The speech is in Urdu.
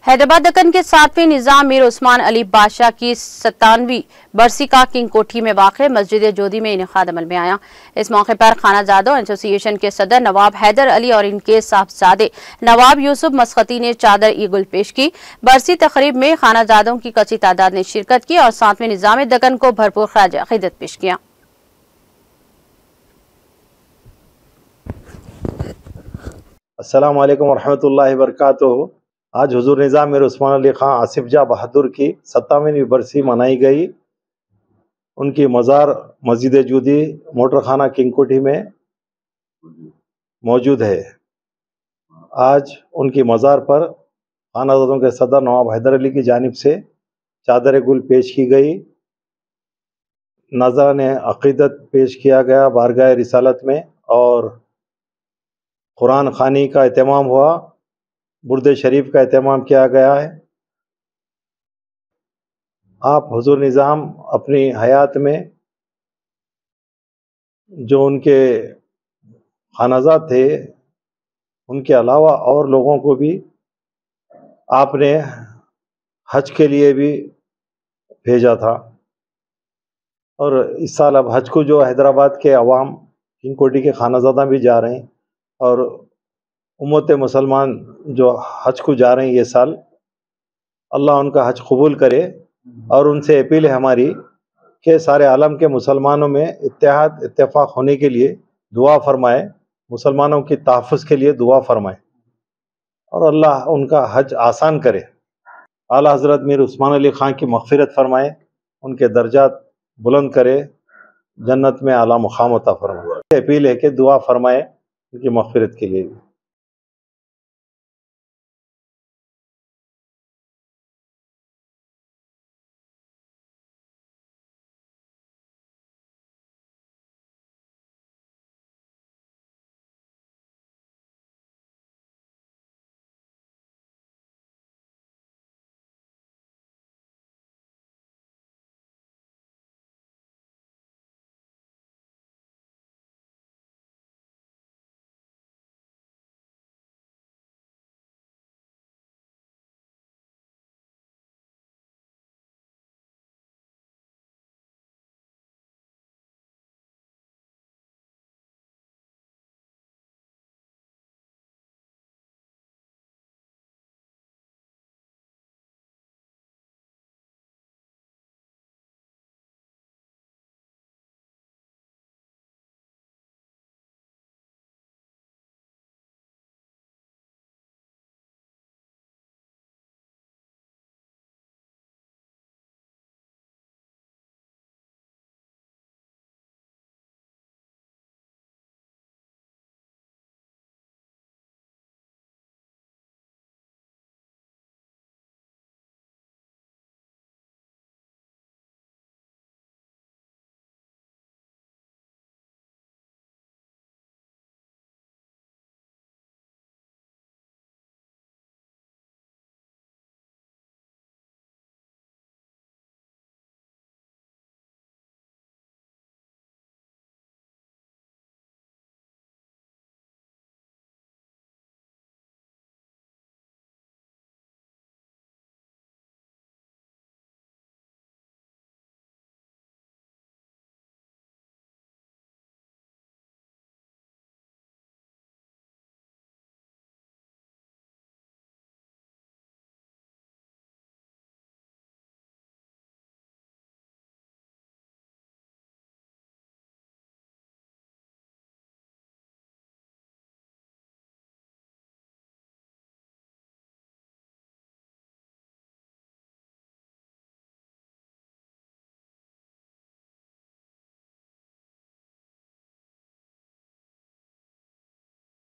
حیدرآباد دکن کے 7ویں نظام میر عثمان علی بادشاہ کی 97ویں برسی کا کنگ کوٹھی میں واقع مسجد جودی میں انعقاد عمل میں آیا۔ اس موقع پر خانہ زادوں ایسوسی ایشن کے صدر نواب حیدر علی اور ان کے صاحبزادے نواب یوسف مسقطی نے چادر گل پیش کی۔ برسی تقریب میں خانہ زادوں کی کثیر تعداد نے شرکت کی اور 7ویں نظام دکن کو بھرپور خراج عقیدت پیش کیا۔ السلام علیکم ورحمۃ اللہ وبرکاتہ۔ آج حضور نظام میر عثمان علی خان آصف جاہ بہادر کی 57ویں برسی منائی گئی۔ ان کی مزار مسجد جودی موٹر خانہ کنگ کوٹھی میں موجود ہے۔ آج ان کی مزار پر خانہ زادوں کے صدر نواب حیدر علی کی جانب سے چادر گل پیش کی گئی، نذرانِ عقیدت پیش کیا گیا بارگاہ رسالت میں، اور قرآن خوانی کا اہتمام ہوا، برد شریف کا اہتمام کیا گیا ہے۔ آپ حضور نظام اپنی حیات میں جو ان کے خانہزاد تھے، ان کے علاوہ اور لوگوں کو بھی آپ نے حج کے لیے بھی بھیجا تھا، اور اس سال اب حج کو جو حیدرآباد کے عوام کنگ کوٹھی کے خانہ زادہ بھی جا رہے ہیں، اور امت مسلمان جو حج کو جا رہے ہیں یہ سال، اللہ ان کا حج قبول کرے، اور ان سے اپیل ہے ہماری کہ سارے عالم کے مسلمانوں میں اتحاد اتفاق ہونے کے لیے دعا فرمائے، مسلمانوں کی تحفظ کے لیے دعا فرمائے، اور اللہ ان کا حج آسان کرے۔ اعلیٰ حضرت میر عثمان علی خان کی مغفرت فرمائے، ان کے درجات بلند کرے، جنت میں اعلیٰ مقام عطا فرمائے۔ اپیل ہے کہ دعا فرمائے ان کی مغفرت کے لیے۔